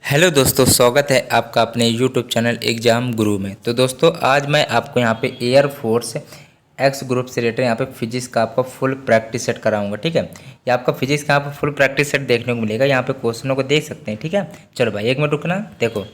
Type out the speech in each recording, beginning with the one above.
Hello दोस्तों, स्वागत है आपका अपने यूट्यूब चैनल एग्जाम गुरु में। तो दोस्तों आज मैं आपको यहाँ पे एयरफोर्स एक्स ग्रुप से रिलेटेड यहाँ पे फिजिक्स का आपका फुल प्रैक्टिस सेट कराऊंगा। ठीक है, ये आपका फिजिक्स का यहाँ पे फुल प्रैक्टिस सेट देखने को मिलेगा। यहाँ पे क्वेश्चनों को देख सकते हैं। ठीक है, चलो भाई 1 मिनट रुकना। देखो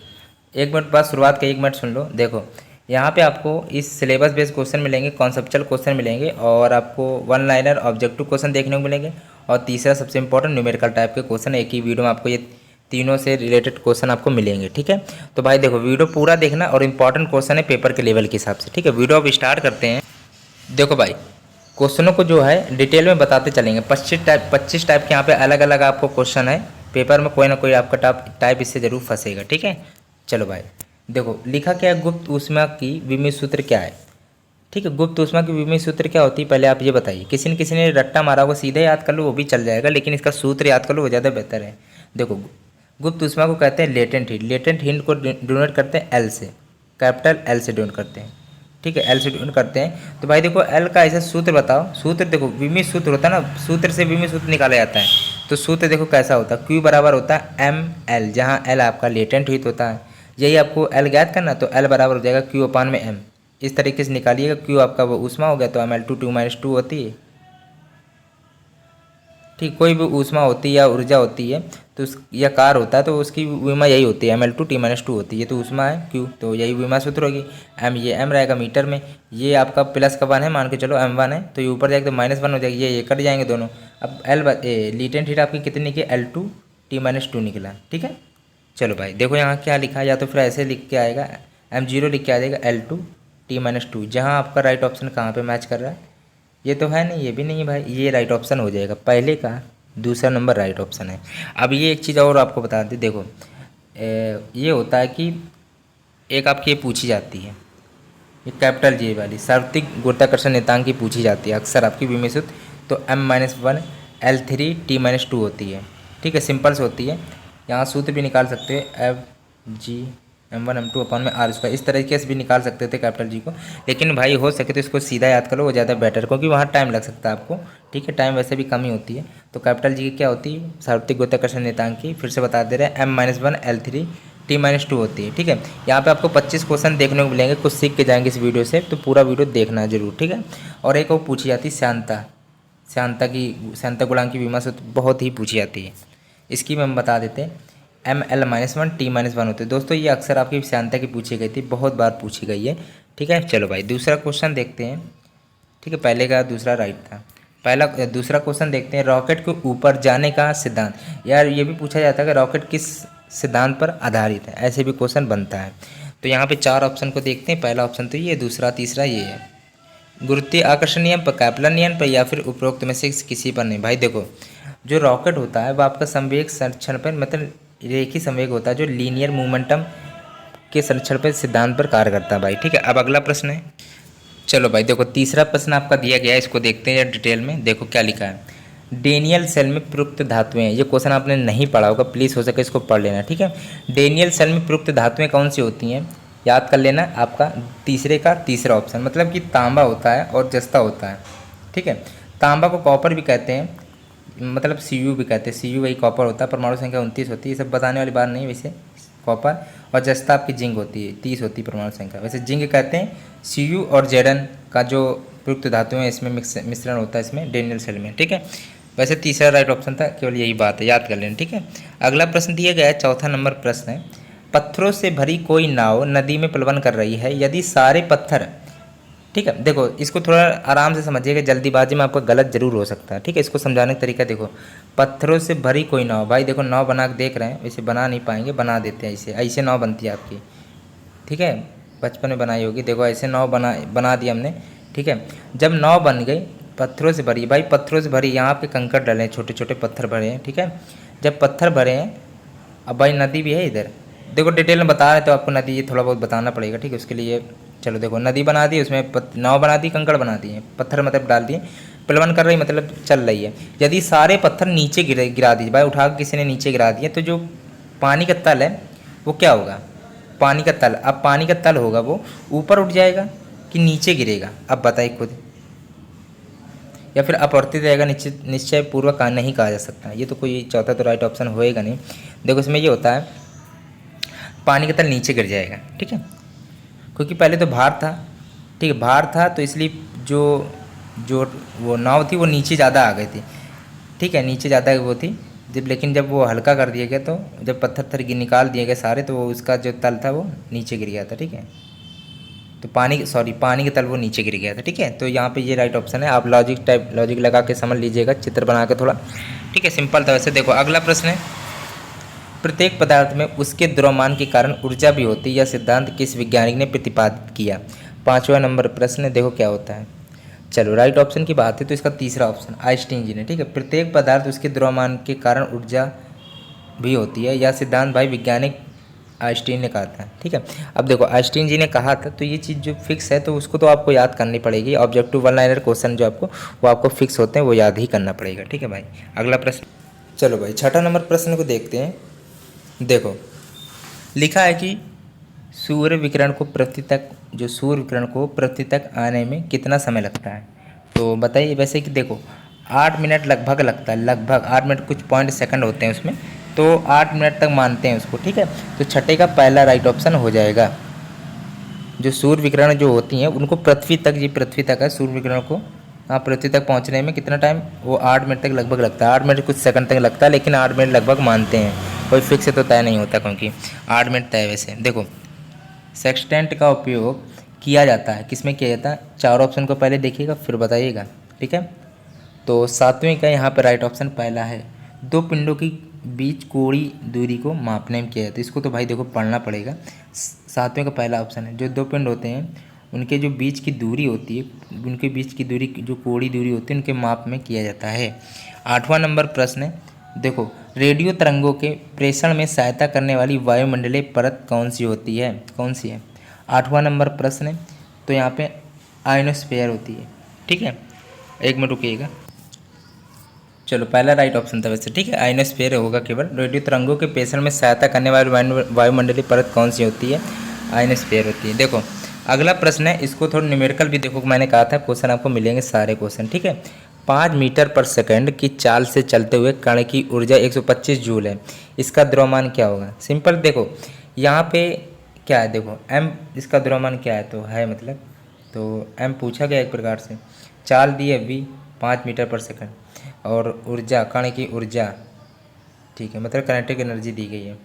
1 मिनट बाद शुरुआत का 1 मिनट सुन लो। देखो यहाँ पे आपको इस सिलेबस बेस्ड क्वेश्चन मिलेंगे, कॉन्सेप्चुअल क्वेश्चन मिलेंगे और आपको वन लाइनर ऑब्जेक्टिव क्वेश्चन देखने को मिलेंगे। और तीसरा सबसे इंपॉर्टेंट न्यूमेरिकल टाइप के क्वेश्चन एक ही वीडियो में आपको ये तीनों से रिलेटेड क्वेश्चन आपको मिलेंगे। ठीक है, तो भाई देखो वीडियो पूरा देखना और इंपॉर्टेंट क्वेश्चन है पेपर के लेवल के हिसाब से। ठीक है, वीडियो अब स्टार्ट करते हैं। देखो भाई क्वेश्चनों को जो है डिटेल में बताते चलेंगे। 25 टाइप के यहाँ पे अलग अलग आपको क्वेश्चन है। पेपर में कोई ना कोई आपका टाइप इससे जरूर फंसेगा। ठीक है, चलो भाई देखो लिखा क्या है, गुप्त ऊष्मा की विमित सूत्र क्या है। ठीक है, गुप्त ऊष्मा की विमित सूत्र क्या होती है पहले आप ये बताइए। किसी ने रट्टा मारा होगा, सीधे याद कर लो वो भी चल जाएगा, लेकिन इसका सूत्र याद कर लो वो ज़्यादा बेहतर है। देखो गुप्त ऊष्मा को कहते हैं लेटेंट हीट। लेटेंट हीट को डिनोट करते हैं एल से, कैपिटल एल से डिनोट करते हैं। ठीक है, एल से डिनोट करते हैं। तो भाई देखो एल का ऐसा सूत्र बताओ। सूत्र देखो विमित सूत्र होता है ना, सूत्र से विमित सूत्र निकाला जाता है। तो सूत्र देखो कैसा होता है, क्यू बराबर होता है एम एल, जहाँ एल आपका लेटेंट हीट होता है। यही आपको एल ज्ञात करना, तो एल बराबर हो जाएगा क्यू अपान में एम। इस तरीके से निकालिएगा। क्यू आपका वो ऊष्मा हो गया, तो एम एल टू 2 - 2 होती है। ठीक, कोई भी ऊष्मा होती है या ऊर्जा होती है तो उस या कार होता है तो उसकी विमा यही होती है ml2 - 2 होती है। ये तो ऊष्मा है क्यू, तो यही विमा सूत्र होगी। एम ये एम रहेगा मीटर में, ये आपका प्लस का 1 है, मान के चलो m1 है तो ये ऊपर जाएगा तो -1 हो जाएगी। ये कट जाएंगे दोनों। अब लेटेंट हीट आपकी कितनी निकली, L2T - 2 निकला। ठीक है, चलो भाई देखो यहाँ क्या लिखा है, या तो फिर ऐसे लिख के आएगा m0 लिख के आ जाएगा L2T - 2, जहाँ आपका राइट ऑप्शन कहाँ पे मैच कर रहा है। ये तो है नहीं, ये भी नहीं है भाई, ये राइट ऑप्शन हो जाएगा। पहले का दूसरा नंबर राइट ऑप्शन है। अब ये एक चीज़ और आपको बता दें, देखो ये होता है कि एक आपकी ये पूछी जाती है, ये कैपिटल जी वाली सार्वत्रिक गुरुत्वाकर्षण नियतांक की पूछी जाती है अक्सर आपकी विमित सूत्र। तो m-1 L3T - 2 होती है। ठीक है, सिंपल से होती है। यहाँ सूत्र भी निकाल सकते हैं FG m1 m2 अपान में r स्क्वायर, इस तरीके से भी निकाल सकते थे कैपिटल जी को। लेकिन भाई हो सके तो इसको सीधा याद करो, वो ज़्यादा बेटर, क्योंकि वहाँ टाइम लग सकता है आपको। ठीक है, टाइम वैसे भी कम ही होती है। तो कैपिटल जी की क्या होती है, सार्वत्रिक गुरुत्वाकर्षण नियतांक की, फिर से बता दे रहे हैं m-1 L3T - 2 होती है। ठीक है, यहाँ पे आपको 25 क्वेश्चन देखने को मिलेंगे, कुछ सीख के जाएंगे इस वीडियो से, तो पूरा वीडियो देखना जरूर। ठीक है, और एक और पूछी जाती है श्यानता गुणांक की विमा सूत्र बहुत ही पूछी जाती है। इसकी हम बता देते हैं ml-1 T-1 होते हैं। दोस्तों ये अक्सर आपकी श्यानता की पूछी गई थी, बहुत बार पूछी गई है। ठीक है, चलो भाई दूसरा क्वेश्चन देखते हैं। ठीक है, पहले का दूसरा राइट था। दूसरा क्वेश्चन देखते हैं, रॉकेट के ऊपर जाने का सिद्धांत। यार ये भी पूछा जाता है कि रॉकेट किस सिद्धांत पर आधारित है, ऐसे भी क्वेश्चन बनता है। तो यहाँ पे 4 ऑप्शन को देखते हैं। पहला ऑप्शन तो ये, दूसरा तीसरा ये है। गुरुत्वीय आकर्षण नियम पर, कैपलर नियम पर, या फिर उपरोक्त में से किसी पर नहीं। भाई देखो जो रॉकेट होता है वह आपका संवेग संरक्षण पर, मतलब रेखीय संवेग होता है जो लीनियर मोमेंटम के संरक्षण पर सिद्धांत पर कार्य करता है भाई। ठीक है, अब अगला प्रश्न है। चलो भाई देखो तीसरा प्रश्न आपका दिया गया है, इसको देखते हैं डिटेल में। देखो क्या लिखा है, डेनियल सेल में प्रयुक्त धातुएं। ये क्वेश्चन आपने नहीं पढ़ा होगा, प्लीज़ हो सके इसको पढ़ लेना। ठीक है, डेनियल सेल में प्रयुक्त धातुएं कौन सी होती हैं, याद कर लेना। आपका तीसरे का तीसरा ऑप्शन, मतलब कि तांबा होता है और जस्ता होता है। ठीक है, तांबा को कॉपर भी कहते हैं, मतलब Cu भी कहते हैं। Cu वही कॉपर होता है, परमाणु संख्या 29 होती है। ये सब बताने वाली बात नहीं वैसे, कॉपर। और जस्ता आपकी जिंक होती है, 30 होती है परमाणु संख्या। वैसे जिंक कहते हैं Cu और Zn का जो प्रयुक्त धातु है इसमें मिश्रण होता है इसमें डेनियल सेल में। ठीक है, वैसे तीसरा राइट ऑप्शन था, केवल यही बात है, याद कर लेना। ठीक है, अगला प्रश्न दिया गया है, चौथा नंबर प्रश्न है, पत्थरों से भरी कोई नाव नदी में प्लवन कर रही है, यदि सारे पत्थर। ठीक है, देखो इसको थोड़ा आराम से समझिएगा, जल्दीबाजी में आपका गलत जरूर हो सकता है। ठीक है, इसको समझाने का तरीका देखो, पत्थरों से भरी कोई नाव। भाई देखो नाव बना के देख रहे हैं, वैसे बना नहीं पाएंगे, बना देते हैं ऐसे, ऐसे नाव बनती है आपकी। ठीक है, बचपन में बनाई होगी, देखो ऐसे नाव बना दी हमने। ठीक है, जब नाव बन गई पत्थरों से भरी, भाई पत्थरों से भरी, यहाँ आपके कंकड़ डले हैं, छोटे छोटे पत्थर भरे हैं। ठीक है, जब पत्थर भरे हैं, अब भाई नदी भी है इधर। देखो डिटेल में बता रहे तो आपको नदी ये थोड़ा बहुत बताना पड़ेगा। ठीक है, उसके लिए चलो देखो नदी बना दी, उसमें नाव बना दी, कंकड़ बना दिए, पत्थर मतलब डाल दिए, प्लवन कर रही मतलब चल रही है। यदि सारे पत्थर नीचे गिरा दिए, भाई उठा के किसी ने नीचे गिरा दिए, तो जो पानी का तल है वो क्या होगा, पानी का तल। अब पानी का तल होगा वो ऊपर उठ जाएगा कि नीचे गिरेगा, अब बताइए खुद। या फिर अपवर्तित रहेगा, निश्चय पूर्वक नहीं कहा जा सकता। ये तो कोई चौथा तो राइट ऑप्शन होएगा नहीं। देखो इसमें ये होता है पानी का तल नीचे गिर जाएगा, ठीक है, क्योंकि पहले तो भार था, ठीक है, भार था तो इसलिए जो जो वो नाव थी वो नीचे ज़्यादा आ गई थी, ठीक है, नीचे ज़्यादा वो थी जब, लेकिन जब वो हल्का कर दिया गया तो जब पत्थर निकाल दिए गए सारे तो वो उसका जो तल था वो नीचे गिर गया था, ठीक है, तो पानी के तल वो नीचे गिर गया था, ठीक है। तो यहाँ पे ये राइट ऑप्शन है। आप लॉजिक लगा के समझ लीजिएगा, चित्र बना के थोड़ा, ठीक है, सिंपल था वैसे। देखो अगला प्रश्न है, प्रत्येक पदार्थ में उसके द्रव्यमान के कारण ऊर्जा भी होती है, यह सिद्धांत किस वैज्ञानिक ने प्रतिपादित किया? 5वां नंबर प्रश्न है, देखो क्या होता है। चलो राइट ऑप्शन की बात है तो इसका तीसरा ऑप्शन आइंस्टीन जी ने, ठीक है, प्रत्येक पदार्थ उसके द्रव्यमान के कारण ऊर्जा भी होती है, यह सिद्धांत भाई वैज्ञानिक आइंस्टीन ने कहा था, ठीक है। अब देखो आइंस्टीन जी ने कहा था तो ये चीज़ जो फिक्स है तो उसको तो आपको याद करनी पड़ेगी। ऑब्जेक्टिव वन लाइनर क्वेश्चन जो आपको वो आपको फिक्स होते हैं वो याद ही करना पड़ेगा, ठीक है भाई। अगला प्रश्न, चलो भाई 6ठा नंबर प्रश्न को देखते हैं। देखो लिखा है कि सूर्य विकिरण को पृथ्वी तक आने में कितना समय लगता है? तो बताइए। वैसे कि देखो 8 मिनट लगभग लगता है, लगभग 8 मिनट, कुछ पॉइंट सेकंड होते हैं उसमें, तो 8 मिनट तक मानते हैं उसको, ठीक है। तो छठे का पहला राइट ऑप्शन हो जाएगा। जो सूर्य विकिरण जो होती हैं उनको पृथ्वी तक है, सूर्य विकिरण को पृथ्वी तक पहुंचने में कितना टाइम, वो 8 मिनट तक लगभग लगता है, 8 मिनट कुछ सेकंड तक लगता है, लेकिन 8 मिनट लगभग मानते हैं, कोई फिक्स तो तय नहीं होता, क्योंकि 8 मिनट तय। वैसे देखो सेक्सटेंट का उपयोग किया जाता है, किसमें किया जाता है? 4 ऑप्शन को पहले देखिएगा फिर बताइएगा, ठीक है। तो 7वें का यहाँ पर राइट ऑप्शन पहला है, 2 पिंडों की बीच कोणीय दूरी को मापने में किया जाता है। इसको तो भाई देखो पढ़ना पड़ेगा। 7वें का पहला ऑप्शन है, जो 2 पिंड होते हैं उनके जो बीच की दूरी होती है, उनके बीच की दूरी जो कोणीय दूरी होती है उनके माप में किया जाता है। 8वां नंबर प्रश्न है, देखो रेडियो तरंगों के प्रेषण में सहायता करने वाली वायुमंडलीय परत कौन सी है? 8वां नंबर प्रश्न है, तो यहाँ पे आयनोस्फीयर होती है, ठीक है। एक मिनट रुकिएगा। चलो पहला राइट ऑप्शन था वैसे, ठीक है, आयनोस्फीयर होगा केवल। रेडियो तरंगों के प्रेषण में सहायता करने वाली वायुमंडलीय परत कौन सी होती है? आयनोस्फीयर होती है। देखो अगला प्रश्न है, इसको थोड़ा न्यूमेरिकल भी देखो, मैंने कहा था क्वेश्चन आपको मिलेंगे सारे क्वेश्चन, ठीक है। 5 मीटर पर सेकंड की चाल से चलते हुए कण की ऊर्जा 125 जूल है, इसका द्रव्यमान क्या होगा? सिंपल देखो यहाँ पे क्या है, देखो m इसका द्रव्यमान क्या है, तो है मतलब, तो m पूछा गया एक प्रकार से, चाल दी है v 5 मीटर पर सेकंड, और ऊर्जा कण की ऊर्जा, ठीक है, मतलब काइनेटिक एनर्जी दी गई है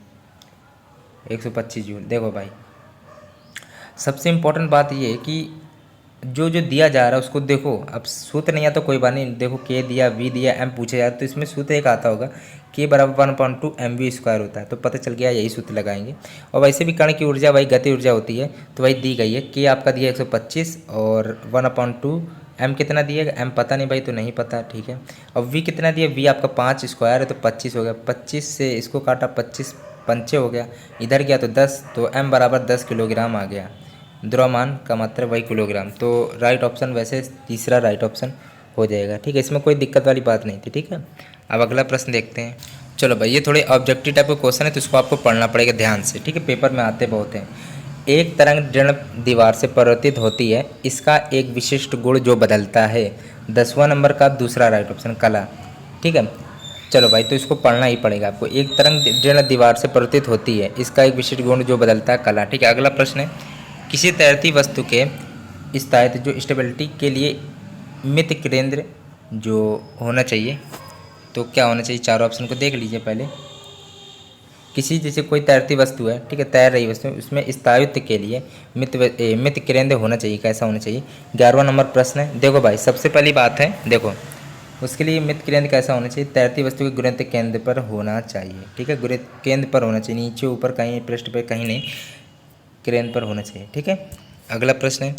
125 जूल। देखो भाई सबसे इम्पोर्टेंट बात ये है कि जो दिया जा रहा है उसको देखो, अब सूत्र नहीं आता तो कोई बात नहीं, देखो के दिया वी दिया एम पूछा जाए तो इसमें सूत्र एक आता होगा, के बराबर 1/2 mv² होता है, तो पता चल गया यही सूत्र लगाएंगे। और वैसे भी कण की ऊर्जा भाई गति ऊर्जा होती है, तो भाई दी गई है, के आपका दिया 125 और 1/2 m कितना दिएगा, m पता नहीं भाई, तो नहीं पता, ठीक है। और v कितना दिया, v आपका 5² है तो 25 हो गया, 25 से इसको काटा 25 पंचे हो गया, इधर गया तो 10, तो m बराबर 10 किलोग्राम आ गया, द्रव्यमान का मात्रा वही किलोग्राम। तो राइट ऑप्शन वैसे तीसरा राइट ऑप्शन हो जाएगा, ठीक है, इसमें कोई दिक्कत वाली बात नहीं थी, ठीक है। अब अगला प्रश्न देखते हैं। चलो भाई ये थोड़े ऑब्जेक्टिव टाइप के क्वेश्चन है तो इसको आपको पढ़ना पड़ेगा ध्यान से, ठीक है, पेपर में आते बहुत हैं। एक तरंग ऋण दीवार से परावर्तित होती है, इसका एक विशिष्ट गुण जो बदलता है। 10वां नंबर का दूसरा राइट ऑप्शन कला, ठीक है। चलो भाई तो इसको पढ़ना ही पड़ेगा आपको। एक तरंग ऋण दीवार से परावर्तित होती है, इसका एक विशिष्ट गुण जो बदलता है, कला, ठीक है। अगला प्रश्न है, किसी तैरती वस्तु के स्थायित्व जो स्टेबिलिटी के लिए मित केंद्र जो होना चाहिए, तो क्या होना चाहिए? 4 ऑप्शन को देख लीजिए पहले। किसी जैसे कोई तैरती वस्तु है, ठीक है, तैर रही वस्तु, उसमें स्थायित्व के लिए मित केंद्र होना चाहिए, कैसा होना चाहिए? 11वां नंबर प्रश्न है। देखो भाई सबसे पहली बात है, देखो उसके लिए मित केंद्र कैसा होना चाहिए? तैरती वस्तु के गुरुत्व केंद्र पर होना चाहिए, ठीक है, गुरुत्व केंद्र पर होना चाहिए, नीचे ऊपर कहीं पृष्ठ पर कहीं नहीं, केंद्र पर होना चाहिए, ठीक है। अगला प्रश्न है,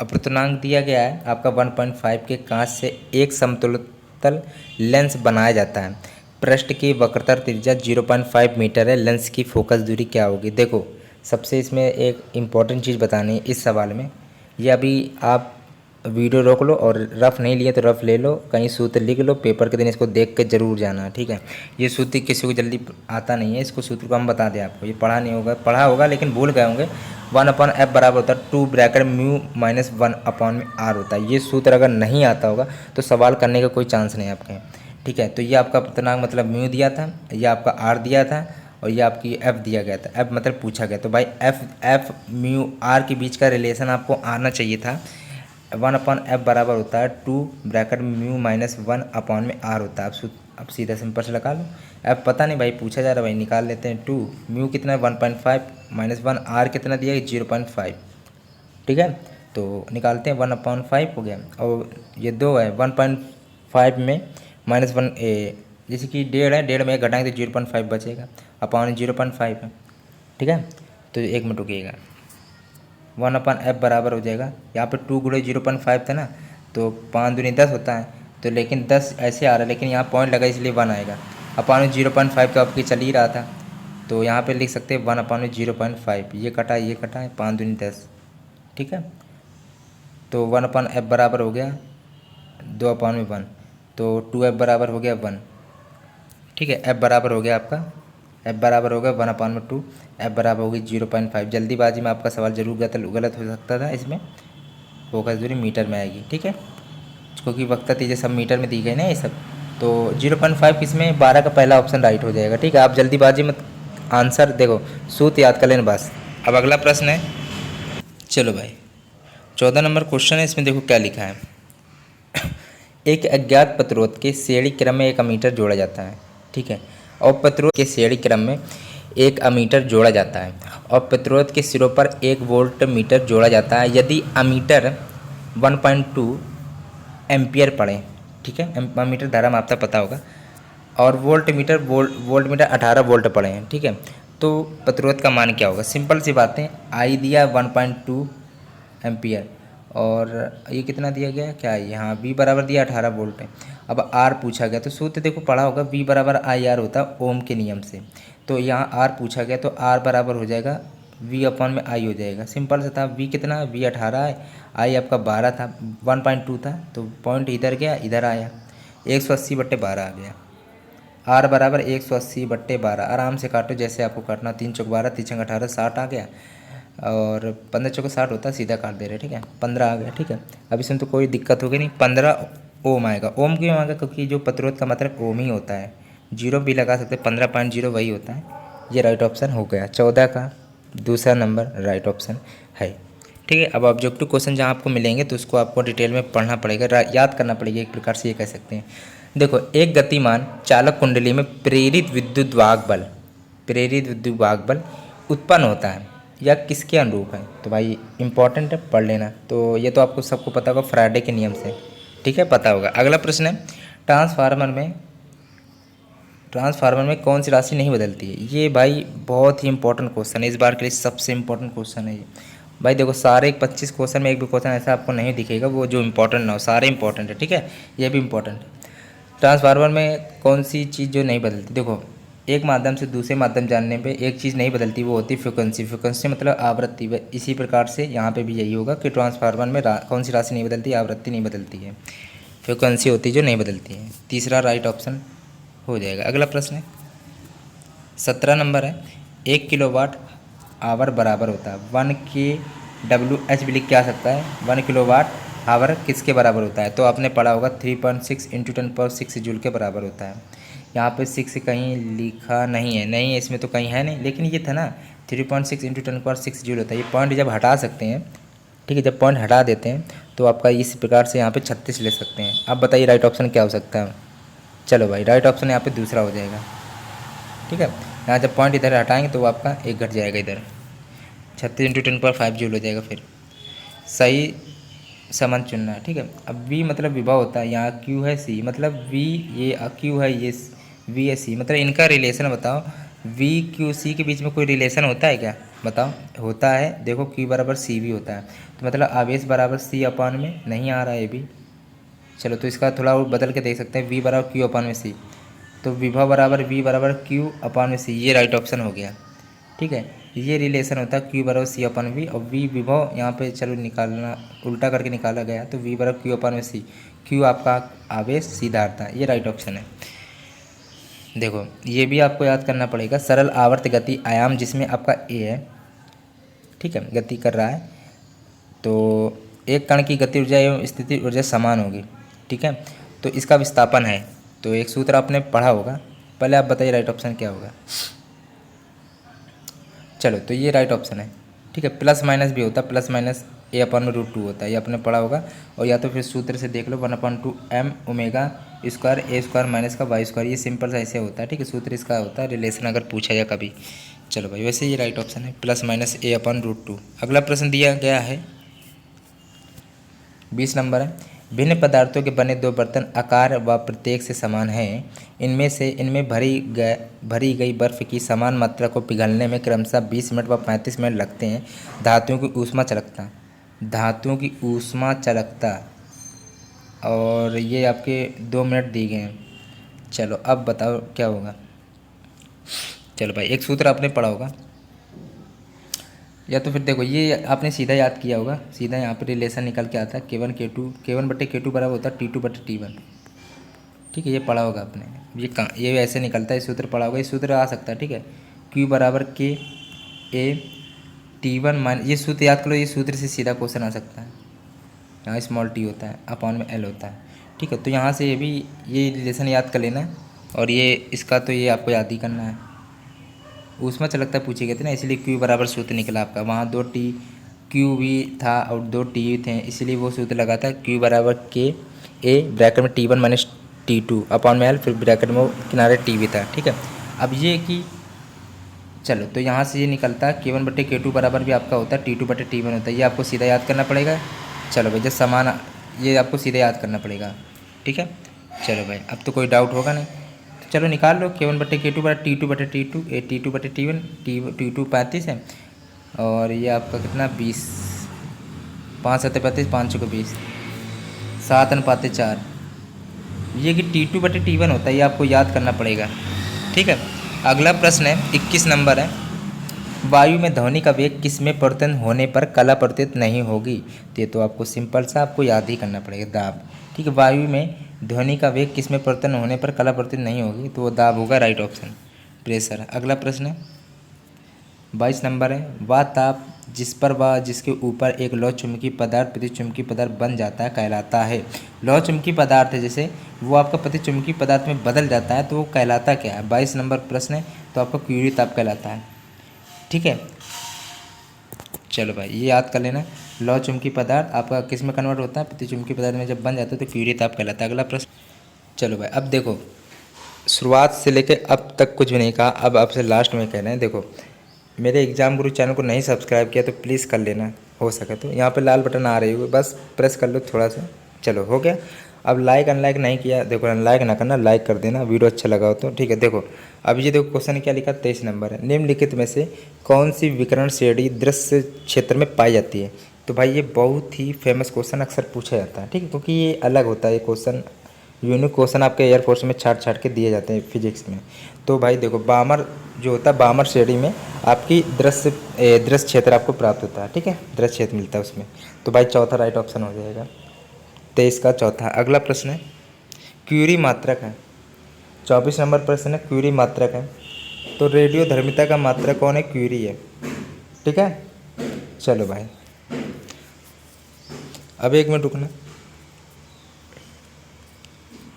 अपूर्णांक दिया गया है आपका 1.5 के कांच से एक समतुलतल लेंस बनाया जाता है, पृष्ठ की वक्रता त्रिज्या 0.5 मीटर है, लेंस की फोकस दूरी क्या होगी? देखो सबसे इसमें एक इम्पॉर्टेंट चीज़ बतानी है इस सवाल में, ये अभी आप वीडियो रोक लो और रफ नहीं लिए तो रफ ले लो, कहीं सूत्र लिख लो, पेपर के दिन इसको देख के जरूर जाना, ठीक है। ये सूत्र किसी को जल्दी आता नहीं है, इसको सूत्र को हम बता दें आपको, ये पढ़ा नहीं होगा, पढ़ा होगा लेकिन भूल गए होंगे। 1/f बराबर होता है 2 ब्रैकेट म्यू माइनस 1/r होता है। ये सूत्र अगर नहीं आता होगा तो सवाल करने का कोई चांस नहीं आपके, ठीक है। तो ये आपका पूर्णांक मतलब म्यू दिया था, ये आपका आर दिया था, और ये आपकी एफ दिया गया था, एफ मतलब पूछा गया। तो भाई एफ म्यू आर के बीच का रिलेशन आपको आना चाहिए था। 1/f बराबर होता है 2 ब्रैकेट म्यू माइनस 1/r होता है। अब सीधा सिंपल से लगा लो। एफ पता नहीं भाई, पूछा जा रहा है भाई, निकाल लेते हैं। 2 म्यू कितना है 1.5 माइनस 1 आर कितना दिया है 0.5, ठीक है। तो निकालते हैं 1/5 हो गया, और ये 2 है 1.5 में माइनस 1 जैसे कि 1.5 है, 1.5 में एक घटाएंगे तो 0.5 बचेगा, अपॉन 0.5 है, ठीक है। तो 1 मिनट रुकिएगा, 1/f बराबर हो जाएगा, यहाँ पे 2 गुणे 0.5 था ना, तो 5 दूनी 10 होता है, तो लेकिन 10 ऐसे आ रहा है, लेकिन यहाँ पॉइंट लगा इसलिए 1 आएगा। अपॉन 0.5 तो आपकी चल ही रहा था, तो यहाँ पे लिख सकते हैं 1/0.5, ये कटा है, 5 दूनी 10, ठीक है। तो 1/f बराबर हो गया 2/1, तो 2f बराबर हो गया 1, ठीक है। f बराबर हो गया आपका, f बराबर हो गया 1/2, f बराबर होगी 0.5। जल्दीबाजी में आपका सवाल जरूर गलत हो सकता था, इसमें फोकस दूरी मीटर में आएगी, ठीक है, क्योंकि वक्ता चीज़ें सब मीटर में दी गई ना ये सब। तो 0.5 किसमें 12 का पहला ऑप्शन राइट हो जाएगा, ठीक है। आप जल्दीबाजी में आंसर देखो, सूत्र याद कर लेना बस। अब अगला प्रश्न है, चलो भाई 14 नंबर क्वेश्चन है, इसमें देखो क्या लिखा है। एक अज्ञात प्रतिरोध के श्रेणी क्रम में एक अमीटर जोड़ा जाता है, ठीक है, और प्रतिरोध के श्रेणी क्रम में एक अमीटर जोड़ा जाता है, और प्रतिरोध के सिरों पर एक वोल्ट मीटर जोड़ा जाता है। यदि अमीटर 1.2 एम्पियर पड़े, ठीक है, अमीटर धारा मापता पता होगा, और वोल्ट मीटर 18 वोल्ट पड़े हैं, ठीक है, तो प्रतिरोध का मान क्या होगा। सिंपल सी बातें, आई दिया 1.2 एम्पियर, और ये कितना दिया गया क्या है यहाँ, वी बराबर दिया 18 वोल्ट है। अब आर पूछा गया, तो सूत्र देखो पढ़ा होगा, वी बराबर आई आर होता है ओम के नियम से। तो यहाँ आर पूछा गया, तो आर बराबर हो जाएगा वी अपॉन में आई हो जाएगा। सिंपल से था, वी कितना, वी 18 है, आई आपका 12 था, 1.2 था, तो पॉइंट इधर गया इधर आया, 180/12 आ गया। आर बराबर 180/12, आराम से काटो जैसे आपको काटना, 3 चौक 12, 3 छंग 18, 60 आ गया, और 15 चौक 60 होता है, सीधा काट दे रहे, ठीक है, 15 आ गया, ठीक है। अब इसमें तो कोई दिक्कत होगी नहीं, 15 ओम आएगा। ओम क्यों आएगा, क्योंकि जो प्रतिरोध का मतलब ओम ही होता है, जीरो भी लगा सकते, 15.0 वही होता है। ये राइट ऑप्शन हो गया, 14 का दूसरा नंबर राइट ऑप्शन है, ठीक है। अब ऑब्जेक्टिव क्वेश्चन जहाँ आपको मिलेंगे तो उसको आपको डिटेल में पढ़ना पड़ेगा, याद करना पड़ेगा, एक प्रकार से ये कह सकते हैं। देखो, एक गतिमान चालक कुंडली में प्रेरित विद्युत वाहक बल उत्पन्न होता है, या किसके अनुरूप है। तो भाई इंपॉर्टेंट है, पढ़ लेना। तो ये तो आपको सबको पता होगा, फ्राइडे के नियम से, ठीक है, पता होगा। अगला प्रश्न है, ट्रांसफार्मर में कौन सी राशि नहीं बदलती है। ये भाई बहुत ही इंपॉर्टेंट क्वेश्चन है, इस बार के लिए सबसे इंपॉर्टेंट क्वेश्चन है ये। भाई देखो, सारे 25 क्वेश्चन में एक भी क्वेश्चन ऐसा आपको नहीं दिखेगा वो जो इंपॉर्टेंट ना हो, सारे इंपॉर्टेंट है, ठीक है, ये भी इंपॉर्टेंट है। ट्रांसफार्मर में कौन सी चीज़ जो नहीं बदलती, देखो, एक माध्यम से दूसरे माध्यम जानने पे एक चीज़ नहीं बदलती, वो होती है फ्रिक्वेंसी मतलब आवृत्ति। इसी प्रकार से यहाँ पे भी यही होगा कि ट्रांसफार्मर में कौन सी राशि नहीं बदलती, आवृत्ति नहीं बदलती है, फ्रिक्वेंसी होती है जो नहीं बदलती है। तीसरा राइट ऑप्शन हो जाएगा। अगला प्रश्न है, 17 नंबर है, 1 किलोवाट आवर बराबर होता है 1 kWh भी लिख के आ सकता है। 1 किलोवाट आवर किसके बराबर होता है, तो आपने पढ़ा होगा 3.6 × 10⁶ जूल के बराबर होता है। यहाँ पे 6 कहीं लिखा नहीं है, इसमें तो कहीं है नहीं, लेकिन ये था ना 3.6 × 10⁶ जूल होता है। ये पॉइंट जब हटा सकते हैं, ठीक है, जब पॉइंट हटा देते हैं तो आपका इस प्रकार से यहाँ पे 36 ले सकते हैं। अब बताइए राइट ऑप्शन क्या हो सकता है। चलो भाई, राइट ऑप्शन यहाँ पे दूसरा हो जाएगा, ठीक है। यहाँ जब पॉइंट इधर हटाएंगे तो आपका एक घट जाएगा, इधर 36 × 10⁵ जूल हो जाएगा। फिर सही संबंध चुनना है, ठीक है। अब V मतलब विभव होता है, यहाँ Q है, C मतलब V, ये Q है, ये V है, C मतलब इनका रिलेशन बताओ। V Q C के बीच में कोई रिलेशन होता है क्या, बताओ। होता है, देखो Q बराबर C भी होता है, तो मतलब आवेश बराबर C अपॉन में नहीं आ रहा है ये भी। चलो, तो इसका थोड़ा और बदल के देख सकते हैं, V बराबर Q अपॉन में C, तो विभव बराबर V बराबर Q अपॉन में C, ये राइट ऑप्शन हो गया, ठीक है। ये रिलेशन होता है Q बराबर C अपॉन V, और V विभव यहाँ पे चलो निकालना, उल्टा करके निकाला गया, तो V बराबर Q अपॉन में C, Q आपका आवेश, C धारिता, ये राइट ऑप्शन है। देखो, ये भी आपको याद करना पड़ेगा, सरल आवर्त गति आयाम जिसमें आपका A है, ठीक है, गति कर रहा है, तो एक कण की गति ऊर्जा एवं स्थिति ऊर्जा समान होगी, ठीक है, तो इसका विस्थापन है। तो एक सूत्र आपने पढ़ा होगा, पहले आप बताइए राइट ऑप्शन क्या होगा। चलो तो ये राइट ऑप्शन है। ठीक है, प्लस माइनस भी होता है, प्लस माइनस a/√2 होता है, ये आपने पढ़ा होगा। और या तो फिर सूत्र से देख लो 1/2m ओमेगा स्क्वायर ए स्क्वायर माइनस का वाई स्क्वायर, ये सिंपल सा ऐसे होता है। ठीक है, सूत्र इसका होता है, रिलेशन अगर पूछा जाए कभी। चलो भाई, वैसे ये राइट ऑप्शन है प्लस माइनस a/√2। अगला प्रश्न दिया गया है 20 नंबर है, भिन्न पदार्थों के बने दो बर्तन आकार व प्रत्येक से समान हैं, इनमें भरी गई बर्फ़ की समान मात्रा को पिघलने में क्रमशः 20 मिनट व 35 मिनट लगते हैं। धातुओं की ऊष्मा चालकता और ये आपके 2 मिनट दिए गए हैं। चलो अब बताओ क्या होगा। चलो भाई, एक सूत्र आपने पढ़ा होगा, या तो फिर देखो ये आपने सीधा याद किया होगा, सीधा यहाँ पर रिलेशन निकल के आता है K1 बराबर होता है T2/T1। ठीक है, ये पढ़ा होगा आपने, ये ऐसे निकलता है, सूत्र पढ़ा होगा, ये सूत्र आ सकता है। ठीक है, Q बराबर KA/T1 माइनस, ये सूत्र याद करो, ये सूत्र से सीधा क्वेश्चन आ सकता है। यहाँ स्मॉल t होता है, अपॉन में L होता है। ठीक है, तो यहाँ से ये रिलेशन याद कर लेना, और ये इसका तो ये आपको याद ही करना है। ऊष्मा चालकता पूछे गए थे ना, इसलिए Q बराबर सूत्र निकला आपका, वहाँ 2 T Q भी था और 2 T थे, इसलिए वो सूत्र लगा था Q बराबर KA ब्रैकेट में T1 माइनस T2 अपॉन में L, फिर ब्रैकेट में वो किनारे T भी था। ठीक है, अब ये कि चलो तो यहाँ से ये निकलता है K1/K2 बराबर भी आपका होता है T2/T1 होता है, ये आपको सीधा याद करना पड़ेगा। चलो भाई, जब समान, ये आपको सीधे याद करना पड़ेगा। ठीक है, चलो भाई, अब तो कोई डाउट होगा नहीं, तो चलो निकाल लो K1/K2 बराबर T2/T2 T2/T1, T2 35 है, और ये आपका कितना 20, 5 7 35, 5 6 20, 7:4। ये कि T2/T1 होता है, ये आपको याद करना पड़ेगा। ठीक है, अगला प्रश्न है 21 नंबर है, वायु में ध्वनि का वेग किस में परिवर्तन होने पर कला परिवर्तित नहीं होगी। तो ये तो आपको सिंपल सा आपको याद ही करना पड़ेगा, दाब। ठीक है, वायु में ध्वनि का वेग किस में परिवर्तन होने पर कला परिवर्तित नहीं होगी, तो वो दाब होगा, राइट ऑप्शन प्रेशर। अगला प्रश्न है 22 नंबर है, वह ताप जिस पर व जिसके ऊपर एक लौह चुंबकीय पदार्थ प्रतिचुंबकीय पदार्थ बन जाता है कहलाता है। लौह चुंबकीय पदार्थ है, जैसे वो आपका प्रतिचुंबकीय पदार्थ में बदल जाता है, तो वो कहलाता क्या है। 22 नंबर प्रश्न है, तो आपका क्यूरी ताप कहलाता है। ठीक है, चलो भाई, ये याद कर लेना, लौह चुंबकीय पदार्थ आपका किस में कन्वर्ट होता है, प्रतिचुंबकीय पदार्थ में जब बन जाता है तो क्यूरी ताप कहलाता है। अगला प्रश्न, चलो भाई, अब देखो शुरुआत से लेके अब तक कुछ भी नहीं कहा, अब आपसे लास्ट में कह रहे हैं। देखो, मेरे एग्जाम गुरु चैनल को नहीं सब्सक्राइब किया तो प्लीज़ कर लेना, हो सके तो यहाँ पे लाल बटन आ रही होगी, बस प्रेस कर लो थोड़ा सा। चलो हो गया। अब लाइक अनलाइक नहीं किया, देखो अनलाइक ना करना, लाइक कर देना वीडियो अच्छा लगा हो तो। ठीक है, देखो अब ये देखो क्वेश्चन क्या लिखा, 23 नंबर है, निम्नलिखित में से कौन सी विकिरण श्रेणी दृश्य क्षेत्र में पाई जाती है। तो भाई ये बहुत ही फेमस क्वेश्चन अक्सर पूछा जाता है। ठीक है, क्योंकि ये अलग होता है, ये क्वेश्चन यूनिक क्वेश्चन आपके एयरफोर्स में छाट के दिए जाते हैं फिजिक्स में। तो भाई देखो, बामर जो होता है, बामर श्रेणी में आपकी दृश्य क्षेत्र आपको प्राप्त होता है। ठीक है, दृश्य क्षेत्र मिलता है उसमें। तो भाई चौथा राइट ऑप्शन हो जाएगा 23 का चौथा। अगला प्रश्न है क्यूरी मात्रक है, 24 नंबर प्रश्न है, क्यूरी मात्रक है। तो रेडियो धर्मिता का मात्रक कौन है, क्यूरी है। ठीक है, चलो भाई, अब 1 मिनट रुकना।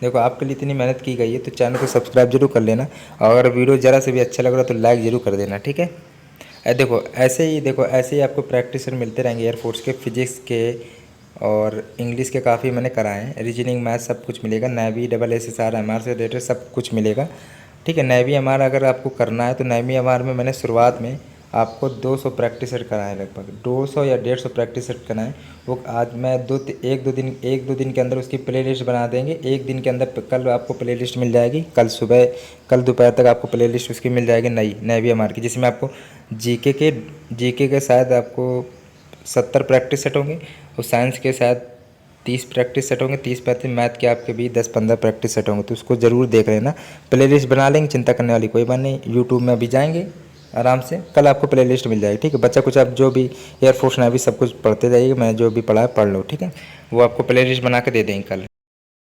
देखो आपके लिए इतनी मेहनत की गई है, तो चैनल को सब्सक्राइब जरूर कर लेना, और अगर वीडियो ज़रा से भी अच्छा लग रहा है तो लाइक जरूर कर देना। ठीक है, देखो ऐसे ही आपको प्रैक्टिस मिलते रहेंगे एयरफोर्स के, फिजिक्स के और इंग्लिश के काफ़ी मैंने कराए हैं, रीजनिंग मैथ सब कुछ मिलेगा, नेवी SSR MR से रिलेटेड सब कुछ मिलेगा। ठीक है, नेवी MR अगर आपको करना है तो नेवी MR में मैंने शुरुआत में आपको 200 प्रैक्टिस सेट कराए, लगभग 200 या 150 प्रैक्टिस सेट कराएँ। वो आज मैं एक दो दिन के अंदर उसकी प्लेलिस्ट बना देंगे। एक दिन के अंदर कल आपको प्लेलिस्ट मिल जाएगी, कल दोपहर तक आपको प्लेलिस्ट उसकी मिल जाएगी नई नेवी MR की, जिसमें आपको जीके के शायद आपको 70 प्रैक्टिस सेट होंगे, और साइंस के शायद 30 प्रैक्टिस सेट होंगे, 30-35, मैथ के आपके भी 10-15 प्रैक्टिस सेट होंगे। तो उसको ज़रूर देख लेना, प्लेलिस्ट बना लेंगे, चिंता करने वाली कोई बात नहीं। यूट्यूब में अभी जाएंगे आराम से, कल आपको प्लेलिस्ट मिल जाएगी। ठीक है, बच्चा कुछ आप जो भी एयरफोर्स नेवी सब कुछ पढ़ते जाइए, मैंने जो भी पढ़ा है पढ़ लो। ठीक है, वो आपको प्लेलिस्ट बना के दे देंगे कल।